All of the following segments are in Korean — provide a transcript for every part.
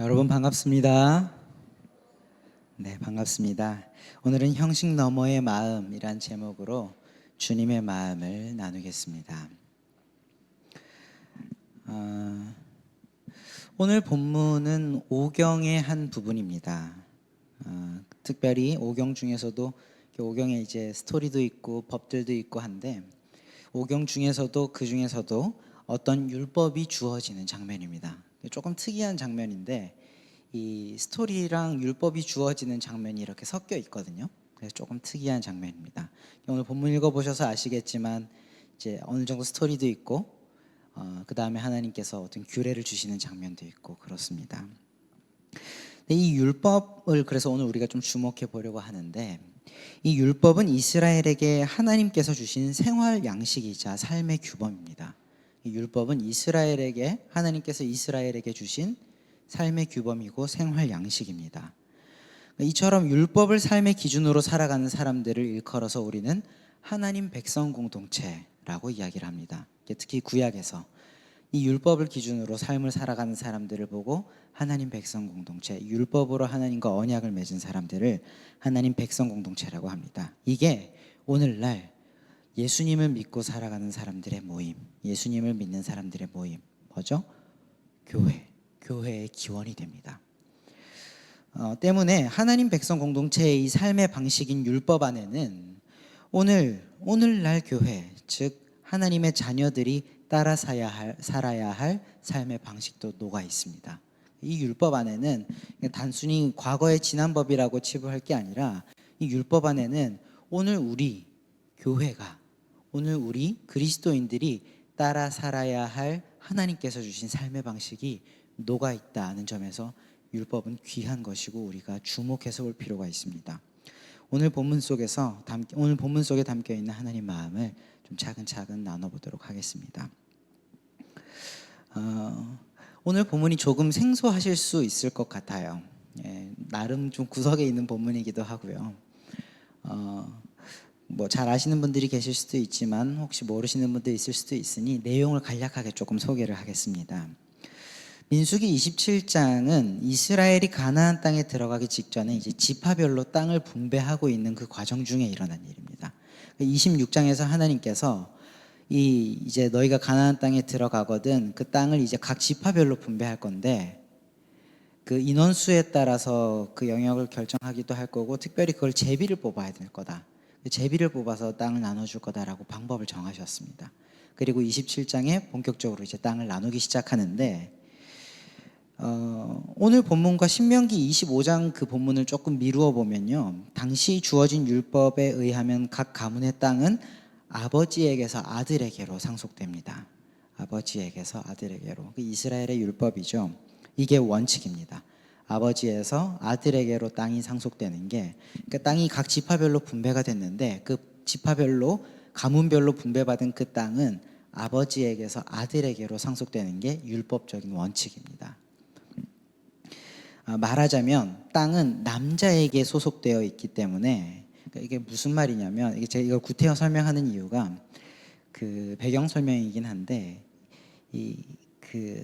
여러분 반갑습니다. 네, 반갑습니다. 오늘은 형식 너머의 마음이란 제목으로 주님의 마음을 나누겠습니다. 어, 오늘 본문은 오경의 한 부분입니다. 특별히 오경 중에서도 오경에 이제 스토리도 있고 법들도 있고 한데 오경 중에서도 그 중에서도 어떤 율법이 주어지는 장면입니다. 조금 특이한 장면인데 이 스토리랑 율법이 주어지는 장면이 이렇게 섞여 있거든요. 그래서 조금 특이한 장면입니다. 오늘 본문 읽어보셔서 아시겠지만 이제 어느 정도 스토리도 있고 그 다음에 하나님께서 어떤 규례를 주시는 장면도 있고 그렇습니다. 이 율법을 그래서 오늘 우리가 좀 주목해 보려고 하는데 이 율법은 이스라엘에게 하나님께서 주신 생활 양식이자 삶의 규범입니다. 이 율법은 하나님께서 이스라엘에게 주신 삶의 규범이고 생활 양식입니다. 이처럼 율법을 삶의 기준으로 살아가는 사람들을 일컬어서 우리는 하나님 백성 공동체라고 이야기를 합니다. 특히 구약에서 이 율법을 기준으로 삶을 살아가는 사람들을 보고 하나님 백성 공동체, 율법으로 하나님과 언약을 맺은 사람들을 하나님 백성 공동체라고 합니다. 이게 오늘날 예수님을 믿고 살아가는 사람들의 모임, 예수님을 믿는 사람들의 모임, 뭐죠? 교회의 기원이 됩니다. 때문에 하나님 백성 공동체의 이 삶의 방식인 율법 안에는 오늘날 교회, 즉 하나님의 자녀들이 따라 살아야 할 삶의 방식도 녹아 있습니다. 이 율법 안에는 단순히 과거의 지난 법이라고 치부할 게 아니라 이 율법 안에는 오늘 우리 교회가, 오늘 우리 그리스도인들이 따라 살아야 할 하나님께서 주신 삶의 방식이 녹아 있다는 점에서 율법은 귀한 것이고 우리가 주목해서 볼 필요가 있습니다. 오늘 본문 속에 담겨 있는 하나님 마음을 좀 차근차근 나눠보도록 하겠습니다. 오늘 본문이 조금 생소하실 수 있을 것 같아요. 나름 좀 구석에 있는 본문이기도 하고요. 뭐 잘 아시는 분들이 계실 수도 있지만 혹시 모르시는 분도 있을 수도 있으니 내용을 간략하게 조금 소개를 하겠습니다. 민수기 27장은 이스라엘이 가나안 땅에 들어가기 직전에 이제 지파별로 땅을 분배하고 있는 그 과정 중에 일어난 일입니다. 26장에서 하나님께서 이제 너희가 가나안 땅에 들어가거든 그 땅을 이제 각 지파별로 분배할 건데 그 인원수에 따라서 그 영역을 결정하기도 할 거고 특별히 그걸 제비를 뽑아야 될 거다. 제비를 뽑아서 땅을 나눠줄 거다라고 방법을 정하셨습니다. 그리고 27장에 본격적으로 이제 땅을 나누기 시작하는데 오늘 본문과 신명기 25장 그 본문을 조금 미루어 보면요. 당시 주어진 율법에 의하면 각 가문의 땅은 아버지에게서 아들에게로 상속됩니다. 아버지에게서 아들에게로. 이스라엘의 율법이죠. 이게 원칙입니다. 아버지에서 아들에게로 땅이 상속되는 게 그러니까 땅이 각 지파별로 분배가 됐는데 그 지파별로 가문별로 분배받은 그 땅은 아버지에게서 아들에게로 상속되는 게 율법적인 원칙입니다. 말하자면 땅은 남자에게 소속되어 있기 때문에 이게 무슨 말이냐면 제가 이걸 구태여 설명하는 이유가 그 배경 설명이긴 한데 그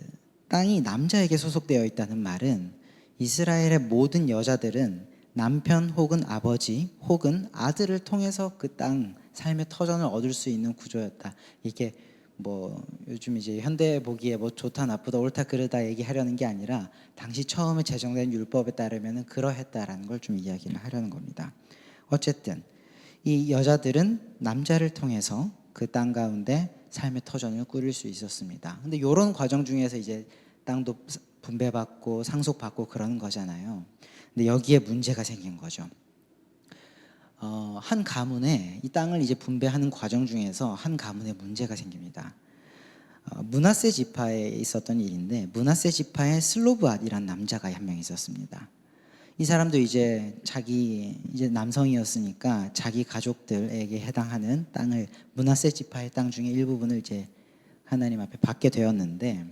땅이 남자에게 소속되어 있다는 말은 이스라엘의 모든 여자들은 남편 혹은 아버지 혹은 아들을 통해서 그 땅 삶의 터전을 얻을 수 있는 구조였다. 이게 뭐 요즘 이제 현대 보기에 뭐 좋다 나쁘다 옳다 그르다 얘기하려는 게 아니라 당시 처음에 제정된 율법에 따르면 그러했다라는 걸 좀 이야기를 하려는 겁니다. 어쨌든 이 여자들은 남자를 통해서 그 땅 가운데 삶의 터전을 꾸릴 수 있었습니다. 근데 이런 과정 중에서 이제 땅도 분배받고 상속받고 그러는 거잖아요. 근데 여기에 문제가 생긴 거죠. 한 가문에 이 땅을 이제 분배하는 과정 중에서 한 가문에 문제가 생깁니다. 므낫세 지파에 있었던 일인데 므낫세 지파에 슬로브앗이란 남자가 한 명 있었습니다. 이 사람도 이제 남성이었으니까 자기 가족들에게 해당하는 땅을 므낫세 지파의 땅 중에 일부분을 이제 하나님 앞에 받게 되었는데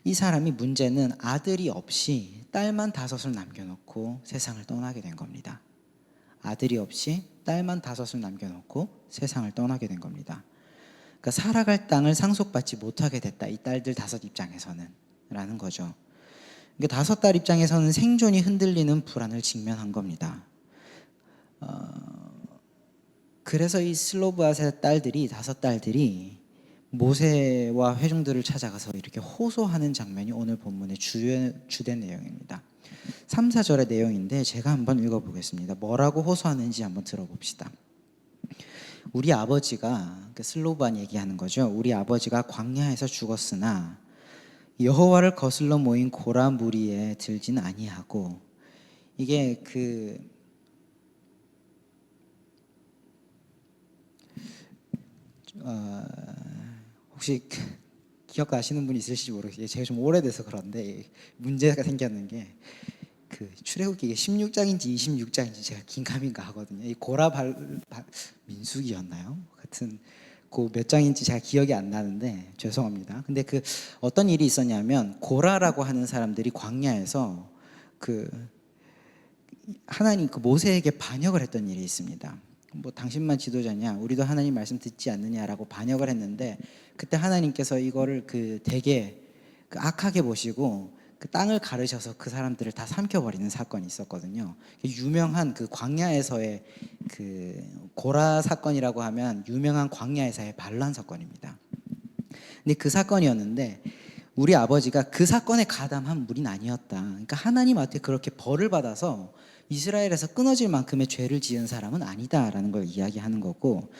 이 사람이 문제는 아들이 없이 딸만 5을 남겨놓고 세상을 떠나게 된 겁니다. 아들이 없이 딸만 5을 남겨놓고 세상을 떠나게 된 겁니다. 그러니까 살아갈 땅을 상속받지 못하게 됐다. 이 딸들 5 입장에서는 라는 거죠. 그러니까 5딸 입장에서는 생존이 흔들리는 불안을 직면한 겁니다. 그래서 이 슬로브앗의 딸들이 5딸들이 모세와 회중들을 찾아가서 이렇게 호소하는 장면이 오늘 본문의 주된 내용입니다. 3, 4절의 내용인데 제가 한번 읽어보겠습니다. 뭐라고 호소하는지 한번 들어봅시다. 우리 아버지가, 슬로브안 얘기하는 거죠. 우리 아버지가 광야에서 죽었으나 여호와를 거슬러 모인 고라 무리에 들진 아니하고, 이게 혹시 기억나시는 분 있으실지 모르겠어요. 제가 좀 오래돼서 그런데 문제가 생겼는 게 출애굽기 이게 16장인지 26장인지 제가 긴가민가 하거든요. 이 민수기였나요? 같은 몇 장인지 제가 기억이 안 나는데 죄송합니다. 근데 어떤 일이 있었냐면 고라라고 하는 사람들이 광야에서 하나님 모세에게 반역을 했던 일이 있습니다. 당신만 지도자냐, 우리도 하나님 말씀 듣지 않느냐라고 반역을 했는데, 그때 하나님께서 이거를 되게 악하게 보시고 땅을 가르셔서 그 사람들을 다 삼켜버리는 사건이 있었거든요. 유명한 광야에서의 고라 사건이라고 하면 유명한 광야에서의 반란 사건입니다. 근데 그 사건이었는데 우리 아버지가 그 사건에 가담한 물인 아니었다. 그러니까 하나님한테 그렇게 벌을 받아서 이스라엘에서 끊어질 만큼의 죄를 지은 사람은 아니다라는 걸 이야기하는 거고,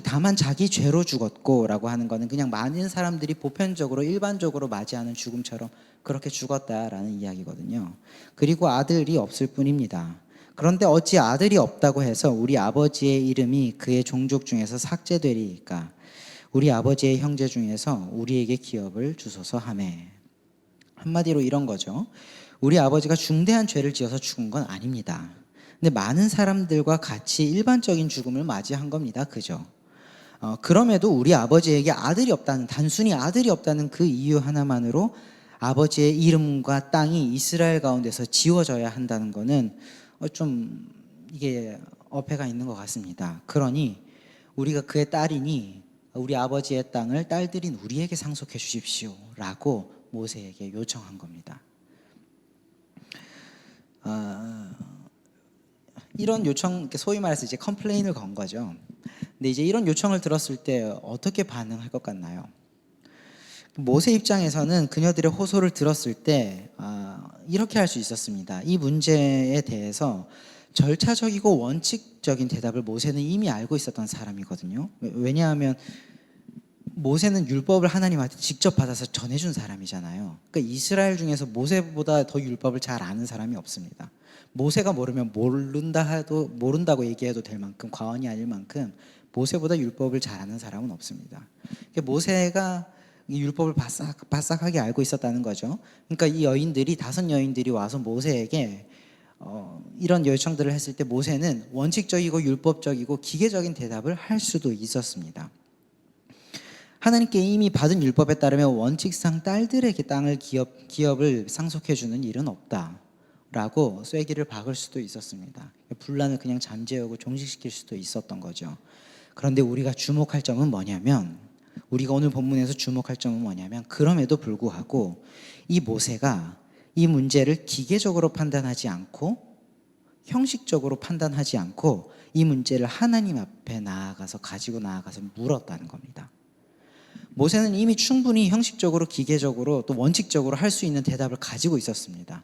다만 자기 죄로 죽었고라고 하는 거는 그냥 많은 사람들이 보편적으로 일반적으로 맞이하는 죽음처럼 그렇게 죽었다라는 이야기거든요. 그리고 아들이 없을 뿐입니다. 그런데 어찌 아들이 없다고 해서 우리 아버지의 이름이 그의 종족 중에서 삭제되리까? 우리 아버지의 형제 중에서 우리에게 기업을 주소서 하매. 한마디로 이런 거죠. 우리 아버지가 중대한 죄를 지어서 죽은 건 아닙니다. 근데 많은 사람들과 같이 일반적인 죽음을 맞이한 겁니다. 그죠? 그럼에도 우리 아버지에게 단순히 아들이 없다는 그 이유 하나만으로 아버지의 이름과 땅이 이스라엘 가운데서 지워져야 한다는 거는 좀 이게 어폐가 있는 것 같습니다. 그러니 우리가 그의 딸이니 우리 아버지의 땅을 딸들인 우리에게 상속해 주십시오 라고 모세에게 요청한 겁니다. 이런 요청, 소위 말해서 이제 컴플레인을 건 거죠. 근데 이제 이런 요청을 들었을 때 어떻게 반응할 것 같나요? 모세 입장에서는 그녀들의 호소를 들었을 때 이렇게 할 수 있었습니다. 이 문제에 대해서 절차적이고 원칙적인 대답을 모세는 이미 알고 있었던 사람이거든요. 왜냐하면 모세는 율법을 하나님한테 직접 받아서 전해준 사람이잖아요. 그러니까 이스라엘 중에서 모세보다 더 율법을 잘 아는 사람이 없습니다. 모세가 모르면 모른다고 얘기해도 될 만큼, 과언이 아닐 만큼 모세보다 율법을 잘 아는 사람은 없습니다. 그러니까 모세가 이 율법을 바싹하게 알고 있었다는 거죠. 그러니까 이 5 여인들이 와서 모세에게 이런 요청들을 했을 때 모세는 원칙적이고 율법적이고 기계적인 대답을 할 수도 있었습니다. 하나님께 이미 받은 율법에 따르면 원칙상 딸들에게 땅을 기업을 상속해 주는 일은 없다라고 쐐기를 박을 수도 있었습니다. 분란을 그냥 잠재우고 종식시킬 수도 있었던 거죠. 그런데 우리가 주목할 점은 뭐냐면, 우리가 오늘 본문에서 주목할 점은 뭐냐면, 그럼에도 불구하고 이 모세가 이 문제를 기계적으로 판단하지 않고 형식적으로 판단하지 않고 이 문제를 하나님 앞에 가지고 나아가서 물었다는 겁니다. 모세는 이미 충분히 형식적으로, 기계적으로, 또 원칙적으로 할 수 있는 대답을 가지고 있었습니다.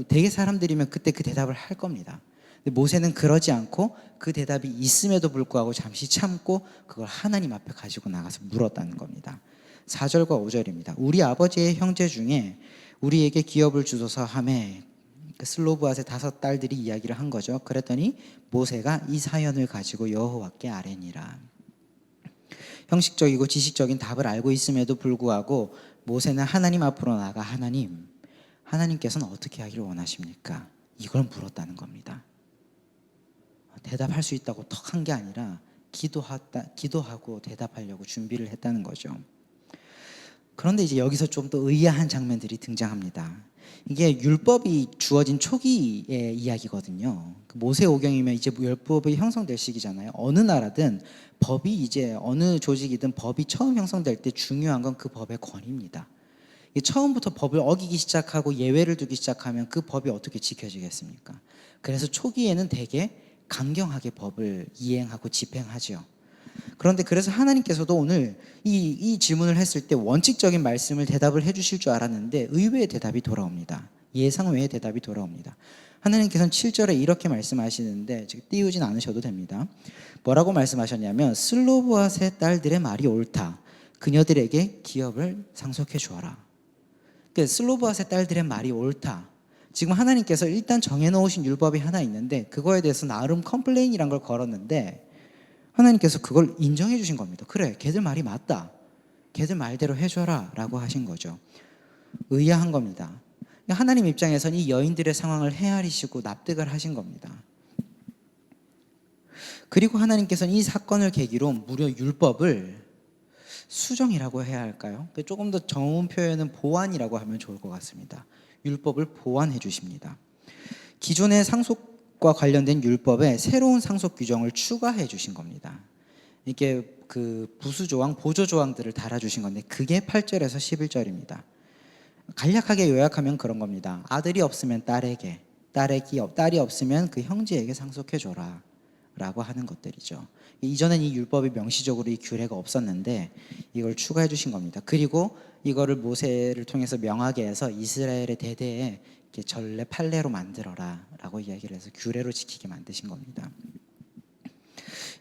대개 사람들이면 그때 그 대답을 할 겁니다. 근데 모세는 그러지 않고 그 대답이 있음에도 불구하고 잠시 참고 그걸 하나님 앞에 가지고 나가서 물었다는 겁니다. 4절과 5절입니다. 우리 아버지의 형제 중에 우리에게 기업을 주소서 하매, 슬로브앗의 5딸들이 이야기를 한 거죠. 그랬더니 모세가 이 사연을 가지고 여호와께 아뢰니라. 형식적이고 지식적인 답을 알고 있음에도 불구하고 모세는 하나님 앞으로 나가 하나님께서는 어떻게 하기를 원하십니까? 이걸 물었다는 겁니다. 대답할 수 있다고 턱 한 게 아니라 기도하고 대답하려고 준비를 했다는 거죠. 그런데 이제 여기서 좀 더 의아한 장면들이 등장합니다. 이게 율법이 주어진 초기의 이야기거든요. 모세오경이면 이제 율법이 형성될 시기잖아요. 어느 나라든 법이 이제 어느 조직이든 법이 처음 형성될 때 중요한 건 그 법의 권위입니다. 이게 처음부터 법을 어기기 시작하고 예외를 두기 시작하면 그 법이 어떻게 지켜지겠습니까? 그래서 초기에는 되게 강경하게 법을 이행하고 집행하죠. 그런데 그래서 하나님께서도 오늘 이 질문을 했을 때 원칙적인 말씀을 대답을 해주실 줄 알았는데 의외의 대답이 돌아옵니다. 예상 외의 대답이 돌아옵니다. 하나님께서는 7절에 이렇게 말씀하시는데 지금 띄우진 않으셔도 됩니다. 뭐라고 말씀하셨냐면 슬로브앗의 딸들의 말이 옳다. 그녀들에게 기업을 상속해 주어라. 그러니까 슬로브앗의 딸들의 말이 옳다. 지금 하나님께서 일단 정해놓으신 율법이 하나 있는데 그거에 대해서 나름 컴플레인이란 걸 걸었는데 하나님께서 그걸 인정해 주신 겁니다. 그래, 걔들 말이 맞다. 걔들 말대로 해줘라 라고 하신 거죠. 의아한 겁니다. 하나님 입장에서는 이 여인들의 상황을 헤아리시고 납득을 하신 겁니다. 그리고 하나님께서는 이 사건을 계기로 무려 율법을 수정이라고 해야 할까요? 조금 더 정운 표현은 보완이라고 하면 좋을 것 같습니다. 율법을 보완해 주십니다. 기존의 상속과 관련된 율법에 새로운 상속 규정을 추가해 주신 겁니다. 이게 그 부수조항, 보조조항들을 달아주신 건데 그게 8절에서 11절입니다. 간략하게 요약하면 그런 겁니다. 아들이 없으면 딸에게, 딸이 없으면 그 형제에게 상속해줘라 라고 하는 것들이죠. 이전엔 이 율법이 명시적으로 이 규례가 없었는데 이걸 추가해 주신 겁니다. 그리고 이거를 모세를 통해서 명하게 해서 이스라엘의 대대에 이렇게 전례 판례로 만들어라 라고 이야기를 해서 규례로 지키게 만드신 겁니다.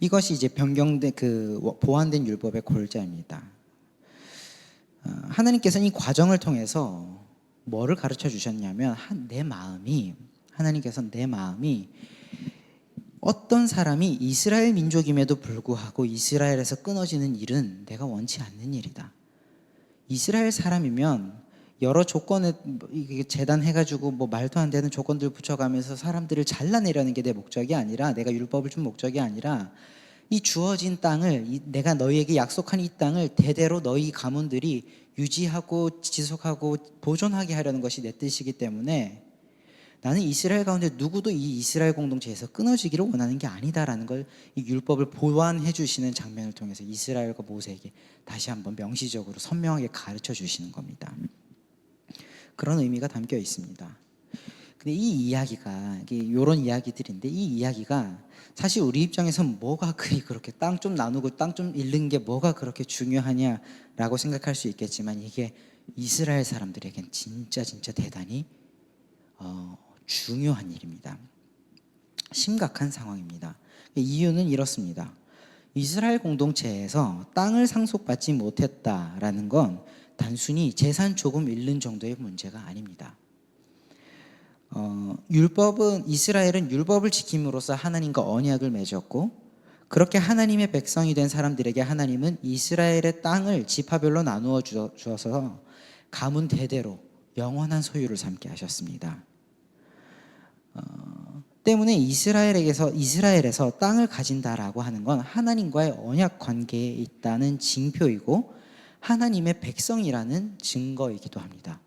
이것이 이제 변경된 보완된 율법의 골자입니다. 하나님께서는 이 과정을 통해서 뭐를 가르쳐 주셨냐면 하나님께서는 내 마음이 어떤 사람이 이스라엘 민족임에도 불구하고 이스라엘에서 끊어지는 일은 내가 원치 않는 일이다. 이스라엘 사람이면 여러 조건에 재단해가지고 말도 안 되는 조건들 붙여가면서 사람들을 잘라내려는 게 내 목적이 아니라, 내가 율법을 준 목적이 아니라 이 주어진 땅을, 내가 너희에게 약속한 이 땅을 대대로 너희 가문들이 유지하고 지속하고 보존하게 하려는 것이 내 뜻이기 때문에 나는 이스라엘 가운데 누구도 이 이스라엘 공동체에서 끊어지기를 원하는 게 아니다라는 걸 이 율법을 보완해 주시는 장면을 통해서 이스라엘과 모세에게 다시 한번 명시적으로 선명하게 가르쳐 주시는 겁니다. 그런 의미가 담겨 있습니다. 근데 이 이야기가, 이런 이야기들인데 이 이야기가 사실 우리 입장에서 뭐가 그렇게 땅 좀 나누고 땅 좀 잃는 게 뭐가 그렇게 중요하냐라고 생각할 수 있겠지만 이게 이스라엘 사람들에겐 진짜 대단히 중요한 일입니다. 심각한 상황입니다. 이유는 이렇습니다. 이스라엘 공동체에서 땅을 상속받지 못했다라는 건 단순히 재산 조금 잃는 정도의 문제가 아닙니다. 이스라엘은 율법을 지킴으로써 하나님과 언약을 맺었고, 그렇게 하나님의 백성이 된 사람들에게 하나님은 이스라엘의 땅을 지파별로 나누어 주어서 가문 대대로 영원한 소유를 삼게 하셨습니다. 때문에 이스라엘에서 땅을 가진다라고 하는 건 하나님과의 언약 관계에 있다는 징표이고 하나님의 백성이라는 증거이기도 합니다.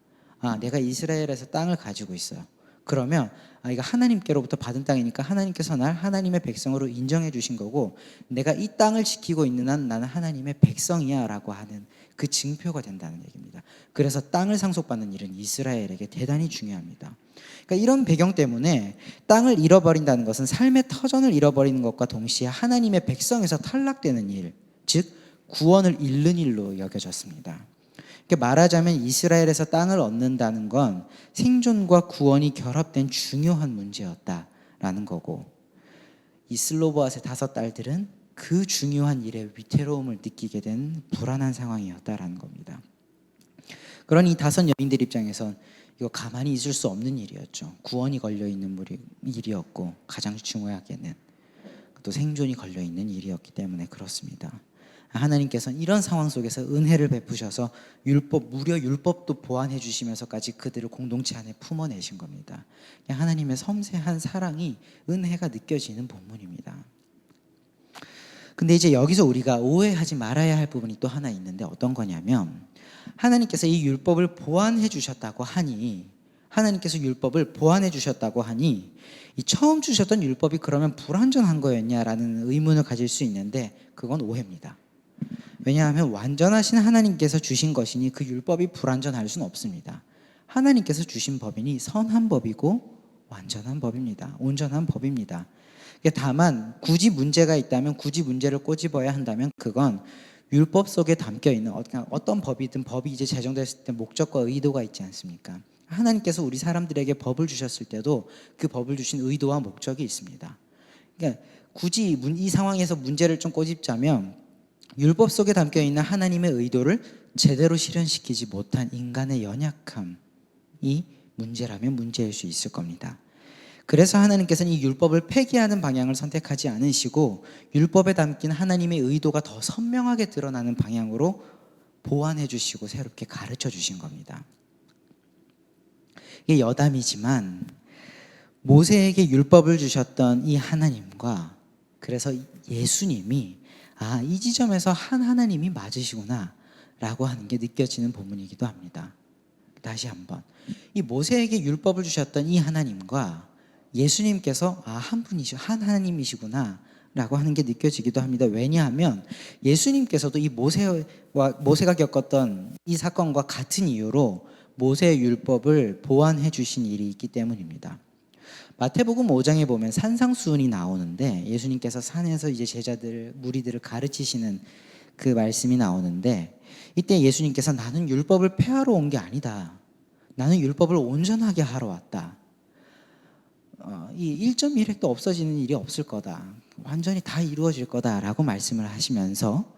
내가 이스라엘에서 땅을 가지고 있어요. 그러면 이거 하나님께로부터 받은 땅이니까 하나님께서 날 하나님의 백성으로 인정해 주신 거고, 내가 이 땅을 지키고 있는 한 나는 하나님의 백성이야 라고 하는 그 증표가 된다는 얘기입니다. 그래서 땅을 상속받는 일은 이스라엘에게 대단히 중요합니다. 그러니까 이런 배경 때문에 땅을 잃어버린다는 것은 삶의 터전을 잃어버리는 것과 동시에 하나님의 백성에서 탈락되는 일, 즉 구원을 잃는 일로 여겨졌습니다. 말하자면 이스라엘에서 땅을 얻는다는 건 생존과 구원이 결합된 중요한 문제였다라는 거고, 이 슬로보앗의 5 딸들은 그 중요한 일에 위태로움을 느끼게 된 불안한 상황이었다라는 겁니다. 그러니 이 5 여인들 입장에선 이거 가만히 있을 수 없는 일이었죠. 구원이 걸려있는 일이었고, 가장 중요하게는 또 생존이 걸려있는 일이었기 때문에 그렇습니다. 하나님께서는 이런 상황 속에서 은혜를 베푸셔서 무려 율법도 보완해 주시면서까지 그들을 공동체 안에 품어내신 겁니다. 하나님의 섬세한 사랑이, 은혜가 느껴지는 본문입니다. 근데 이제 여기서 우리가 오해하지 말아야 할 부분이 또 하나 있는데 어떤 거냐면, 하나님께서 이 율법을 보완해 주셨다고 하니 이 처음 주셨던 율법이 그러면 불완전한 거였냐라는 의문을 가질 수 있는데 그건 오해입니다. 왜냐하면 완전하신 하나님께서 주신 것이니 그 율법이 불완전할 수는 없습니다. 하나님께서 주신 법이니 선한 법이고 완전한 법입니다. 온전한 법입니다. 다만 굳이 문제가 있다면, 굳이 문제를 꼬집어야 한다면 그건 율법 속에 담겨 있는 어떤 법이든, 법이 이제 제정됐을 때 목적과 의도가 있지 않습니까? 하나님께서 우리 사람들에게 법을 주셨을 때도 그 법을 주신 의도와 목적이 있습니다. 그러니까 굳이 이 상황에서 문제를 좀 꼬집자면, 율법 속에 담겨 있는 하나님의 의도를 제대로 실현시키지 못한 인간의 연약함이 문제라면 문제일 수 있을 겁니다. 그래서 하나님께서는 이 율법을 폐기하는 방향을 선택하지 않으시고 율법에 담긴 하나님의 의도가 더 선명하게 드러나는 방향으로 보완해 주시고 새롭게 가르쳐 주신 겁니다. 이게 여담이지만 모세에게 율법을 주셨던 이 하나님과, 그래서 예수님이 이 지점에서 한 하나님이 맞으시구나 라고 하는 게 느껴지는 본문이기도 합니다. 다시 한번, 이 모세에게 율법을 주셨던 이 하나님과 예수님께서 한 분이시고 한 하나님이시구나 라고 하는 게 느껴지기도 합니다. 왜냐하면 예수님께서도 이 모세가 겪었던 이 사건과 같은 이유로 모세의 율법을 보완해 주신 일이 있기 때문입니다. 마태복음 5장에 보면 산상수훈이 나오는데, 예수님께서 산에서 이제 무리들을 가르치시는 그 말씀이 나오는데, 이때 예수님께서 나는 율법을 폐하러 온 게 아니다. 나는 율법을 온전하게 하러 왔다. 이 1.1획도 없어지는 일이 없을 거다. 완전히 다 이루어질 거다라고 말씀을 하시면서,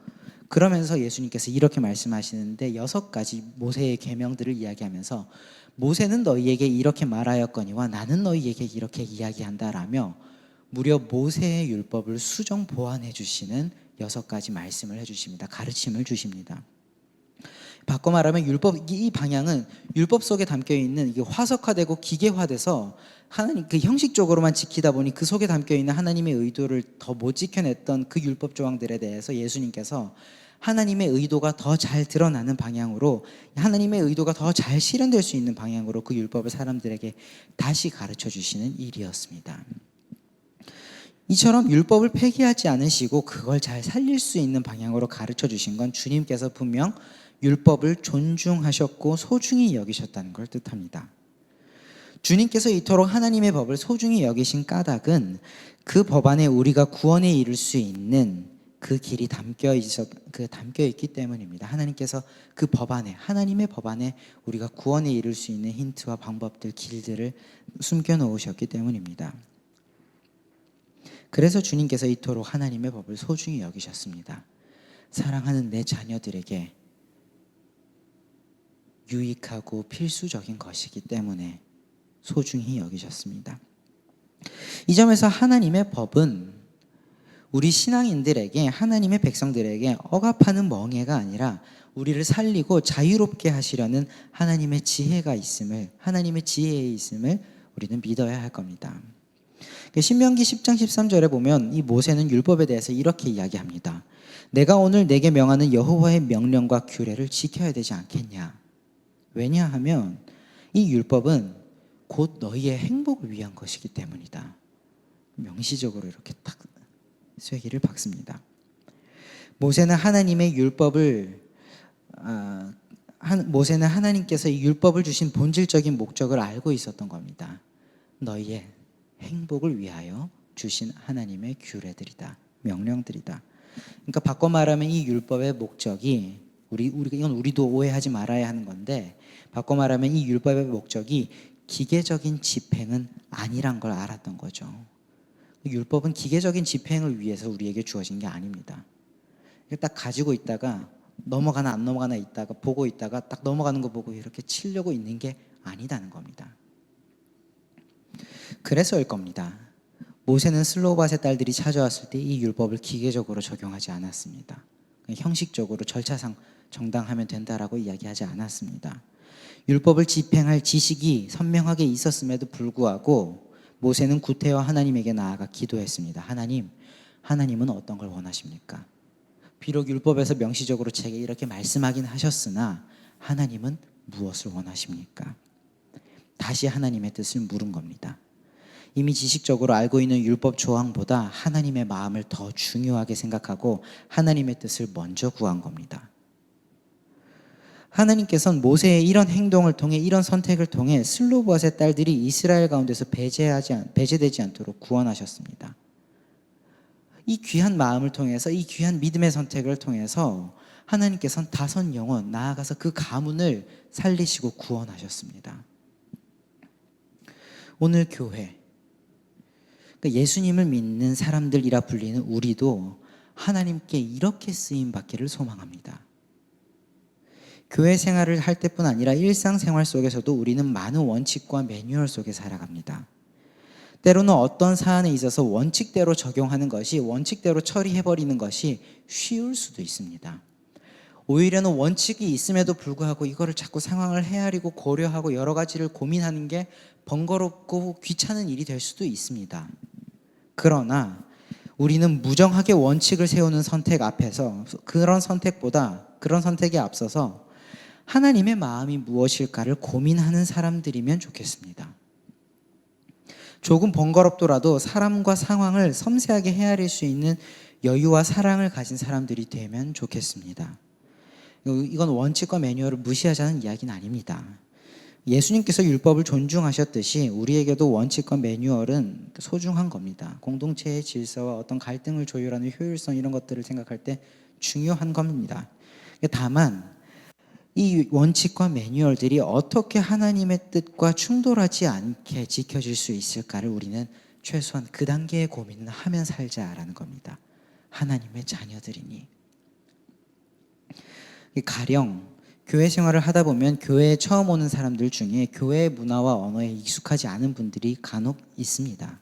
그러면서 예수님께서 이렇게 말씀하시는데 6가지 모세의 계명들을 이야기하면서, 모세는 너희에게 이렇게 말하였거니와 나는 너희에게 이렇게 이야기한다라며 무려 모세의 율법을 수정 보완해 주시는 6가지 말씀을 해주십니다. 가르침을 주십니다. 바꿔 말하면 이 방향은 율법 속에 담겨 있는, 이게 화석화되고 기계화돼서 하나님 그 형식적으로만 지키다 보니 그 속에 담겨 있는 하나님의 의도를 더 못 지켜냈던 그 율법 조항들에 대해서 예수님께서 하나님의 의도가 더 잘 드러나는 방향으로, 하나님의 의도가 더 잘 실현될 수 있는 방향으로 그 율법을 사람들에게 다시 가르쳐 주시는 일이었습니다. 이처럼 율법을 폐기하지 않으시고 그걸 잘 살릴 수 있는 방향으로 가르쳐 주신 건 주님께서 분명 율법을 존중하셨고 소중히 여기셨다는 걸 뜻합니다. 주님께서 이토록 하나님의 법을 소중히 여기신 까닭은 그 법 안에 우리가 구원에 이를 수 있는 그 길이 담겨 있기 때문입니다. 하나님께서 그 법 안에, 하나님의 법 안에 우리가 구원에 이를 수 있는 힌트와 방법들, 길들을 숨겨 놓으셨기 때문입니다. 그래서 주님께서 이토록 하나님의 법을 소중히 여기셨습니다. 사랑하는 내 자녀들에게 유익하고 필수적인 것이기 때문에 소중히 여기셨습니다. 이 점에서 하나님의 법은 우리 신앙인들에게, 하나님의 백성들에게 억압하는 멍해가 아니라 우리를 살리고 자유롭게 하시려는 하나님의 지혜가 있음을, 하나님의 지혜에 있음을 우리는 믿어야 할 겁니다. 신명기 10장 13절에 보면 이 모세는 율법에 대해서 이렇게 이야기합니다. 내가 오늘 내게 명하는 여호와의 명령과 규례를 지켜야 되지 않겠냐. 왜냐하면 이 율법은 곧 너희의 행복을 위한 것이기 때문이다. 명시적으로 이렇게 딱 쐐기를 박습니다. 모세는 하나님의 율법을 모세는 하나님께서 이 율법을 주신 본질적인 목적을 알고 있었던 겁니다. 너희의 행복을 위하여 주신 하나님의 규례들이다, 명령들이다. 그러니까 바꿔 말하면 이 율법의 목적이, 이건 우리도 오해하지 말아야 하는 건데, 바꿔 말하면 이 율법의 목적이 기계적인 집행은 아니란 걸 알았던 거죠. 율법은 기계적인 집행을 위해서 우리에게 주어진 게 아닙니다. 딱 가지고 있다가 넘어가나 안 넘어가나 있다가 보고 있다가 딱 넘어가는 거 보고 이렇게 치려고 있는 게 아니다는 겁니다. 그래서일 겁니다. 모세는 슬로바의 딸들이 찾아왔을 때 이 율법을 기계적으로 적용하지 않았습니다. 형식적으로 절차상 정당하면 된다라고 이야기하지 않았습니다. 율법을 집행할 지식이 선명하게 있었음에도 불구하고 모세는 구태여 하나님에게 나아가 기도했습니다. 하나님은 어떤 걸 원하십니까? 비록 율법에서 명시적으로 제게 이렇게 말씀하긴 하셨으나 하나님은 무엇을 원하십니까? 다시 하나님의 뜻을 물은 겁니다. 이미 지식적으로 알고 있는 율법 조항보다 하나님의 마음을 더 중요하게 생각하고 하나님의 뜻을 먼저 구한 겁니다. 하나님께서는 모세의 이런 행동을 통해, 이런 선택을 통해 슬로봇의 딸들이 이스라엘 가운데서 배제되지 않도록 구원하셨습니다. 이 귀한 마음을 통해서, 이 귀한 믿음의 선택을 통해서 하나님께서는 다섯 영혼, 나아가서 그 가문을 살리시고 구원하셨습니다. 오늘 교회, 그러니까 예수님을 믿는 사람들이라 불리는 우리도 하나님께 이렇게 쓰임받기를 소망합니다. 교회 생활을 할 때뿐 아니라 일상생활 속에서도 우리는 많은 원칙과 매뉴얼 속에 살아갑니다. 때로는 어떤 사안에 있어서 원칙대로 적용하는 것이, 원칙대로 처리해버리는 것이 쉬울 수도 있습니다. 오히려는 원칙이 있음에도 불구하고 이거를 자꾸 상황을 헤아리고 고려하고 여러 가지를 고민하는 게 번거롭고 귀찮은 일이 될 수도 있습니다. 그러나 우리는 무정하게 원칙을 세우는 선택 앞에서, 그런 선택에 앞서서 하나님의 마음이 무엇일까를 고민하는 사람들이면 좋겠습니다. 조금 번거롭더라도 사람과 상황을 섬세하게 헤아릴 수 있는 여유와 사랑을 가진 사람들이 되면 좋겠습니다. 이건 원칙과 매뉴얼을 무시하자는 이야기는 아닙니다. 예수님께서 율법을 존중하셨듯이 우리에게도 원칙과 매뉴얼은 소중한 겁니다. 공동체의 질서와 어떤 갈등을 조율하는 효율성, 이런 것들을 생각할 때 중요한 겁니다. 다만 이 원칙과 매뉴얼들이 어떻게 하나님의 뜻과 충돌하지 않게 지켜질 수 있을까를 우리는 최소한 그 단계의 고민을 하면 살자라는 겁니다. 하나님의 자녀들이니. 가령 교회 생활을 하다 보면 교회에 처음 오는 사람들 중에 교회의 문화와 언어에 익숙하지 않은 분들이 간혹 있습니다.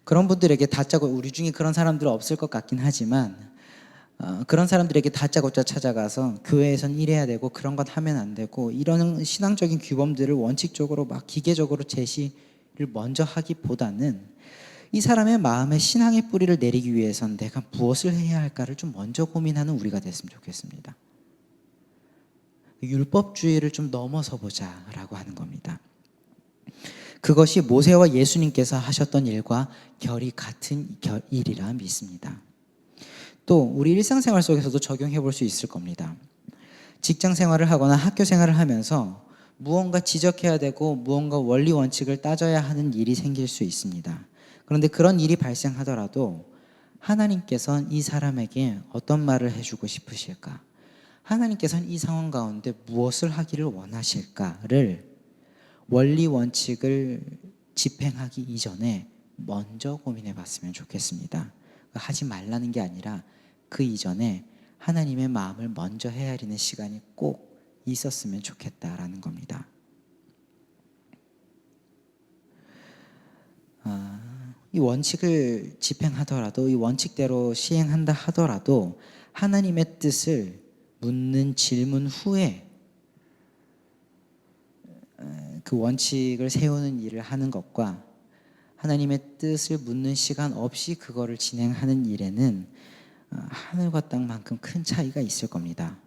그런 분들에게 다짜고, 우리 중에 그런 사람들은 없을 것 같긴 하지만 그런 사람들에게 다짜고짜 찾아가서 교회에선 이래야 되고 그런 건 하면 안 되고, 이런 신앙적인 규범들을 원칙적으로 막 기계적으로 제시를 먼저 하기보다는 이 사람의 마음에 신앙의 뿌리를 내리기 위해선 내가 무엇을 해야 할까를 좀 먼저 고민하는 우리가 됐으면 좋겠습니다. 율법주의를 좀 넘어서 보자라고 하는 겁니다. 그것이 모세와 예수님께서 하셨던 일과 결이 같은 일이라 믿습니다. 또 우리 일상생활 속에서도 적용해 볼 수 있을 겁니다. 직장 생활을 하거나 학교 생활을 하면서 무언가 지적해야 되고 무언가 원리 원칙을 따져야 하는 일이 생길 수 있습니다. 그런데 그런 일이 발생하더라도 하나님께서는 이 사람에게 어떤 말을 해주고 싶으실까? 하나님께서는 이 상황 가운데 무엇을 하기를 원하실까를 원리 원칙을 집행하기 이전에 먼저 고민해 봤으면 좋겠습니다. 하지 말라는 게 아니라 그 이전에 하나님의 마음을 먼저 헤아리는 시간이 꼭 있었으면 좋겠다라는 겁니다. 이 원칙을 집행하더라도, 이 원칙대로 시행한다 하더라도 하나님의 뜻을 묻는 질문 후에 그 원칙을 세우는 일을 하는 것과 하나님의 뜻을 묻는 시간 없이 그거를 진행하는 일에는 하늘과 땅만큼 큰 차이가 있을 겁니다.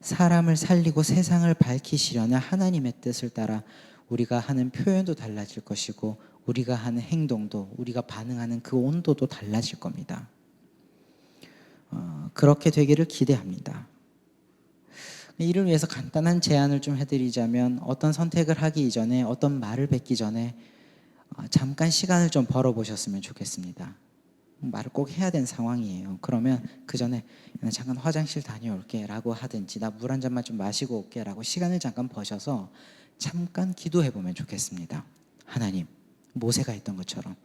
사람을 살리고 세상을 밝히시려는 하나님의 뜻을 따라 우리가 하는 표현도 달라질 것이고, 우리가 하는 행동도, 우리가 반응하는 그 온도도 달라질 겁니다. 그렇게 되기를 기대합니다. 이를 위해서 간단한 제안을 좀 해드리자면, 어떤 선택을 하기 이전에, 어떤 말을 뱉기 전에 잠깐 시간을 좀 벌어보셨으면 좋겠습니다. 말을 꼭 해야 되는 상황이에요. 그러면 그 전에 잠깐 화장실 다녀올게 라고 하든지, 나 물 한 잔만 좀 마시고 올게 라고 시간을 잠깐 버셔서 잠깐 기도해 보면 좋겠습니다. 하나님, 모세가 했던 것처럼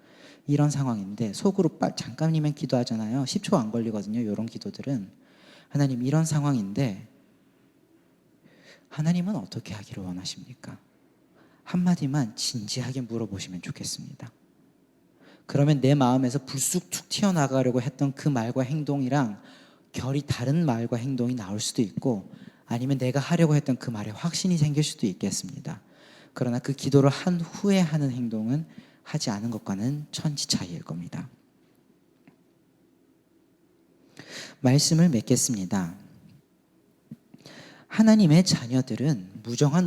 이런 상황인데, 속으로 잠깐이면 기도하잖아요. 10초 안 걸리거든요, 이런 기도들은. 하나님, 이런 상황인데 하나님은 어떻게 하기를 원하십니까? 한마디만 진지하게 물어보시면 좋겠습니다. 그러면 내 마음에서 불쑥 툭 튀어나가려고 했던 그 말과 행동이랑 결이 다른 말과 행동이 나올 수도 있고, 아니면 내가 하려고 했던 그 말에 확신이 생길 수도 있겠습니다. 그러나 그 기도를 한 후에 하는 행동은 하지 않은 것과는 천지 차이일 겁니다. 말씀을 맺겠습니다. 하나님의 자녀들은 무정한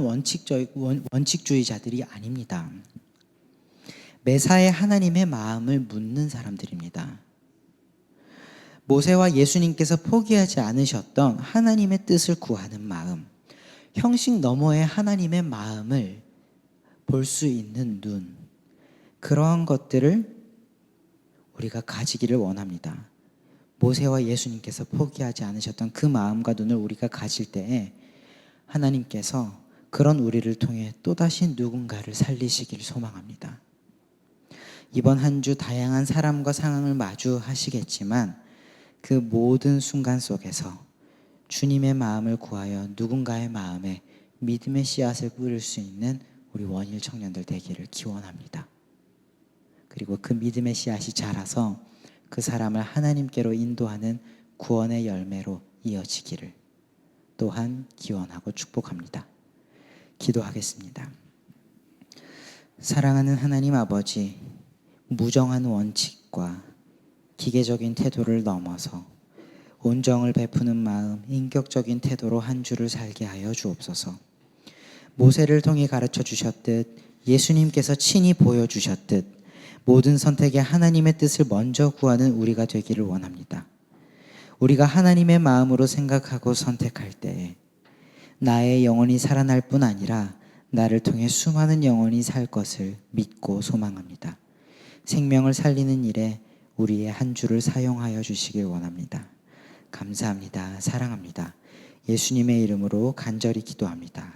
원칙주의자들이 아닙니다. 매사에 하나님의 마음을 묻는 사람들입니다. 모세와 예수님께서 포기하지 않으셨던 하나님의 뜻을 구하는 마음, 형식 너머의 하나님의 마음을 볼 수 있는 눈, 그러한 것들을 우리가 가지기를 원합니다. 모세와 예수님께서 포기하지 않으셨던 그 마음과 눈을 우리가 가질 때에 하나님께서 그런 우리를 통해 또다시 누군가를 살리시길 소망합니다. 이번 한 주 다양한 사람과 상황을 마주하시겠지만 그 모든 순간 속에서 주님의 마음을 구하여 누군가의 마음에 믿음의 씨앗을 뿌릴 수 있는 우리 원일 청년들 되기를 기원합니다. 그리고 그 믿음의 씨앗이 자라서 그 사람을 하나님께로 인도하는 구원의 열매로 이어지기를 또한 기원하고 축복합니다. 기도하겠습니다. 사랑하는 하나님 아버지, 무정한 원칙과 기계적인 태도를 넘어서 온정을 베푸는 마음, 인격적인 태도로 한 주를 살게 하여 주옵소서. 모세를 통해 가르쳐 주셨듯 예수님께서 친히 보여주셨듯 모든 선택에 하나님의 뜻을 먼저 구하는 우리가 되기를 원합니다. 우리가 하나님의 마음으로 생각하고 선택할 때에 나의 영혼이 살아날 뿐 아니라 나를 통해 수많은 영혼이 살 것을 믿고 소망합니다. 생명을 살리는 일에 우리의 한 주를 사용하여 주시길 원합니다. 감사합니다. 사랑합니다. 예수님의 이름으로 간절히 기도합니다.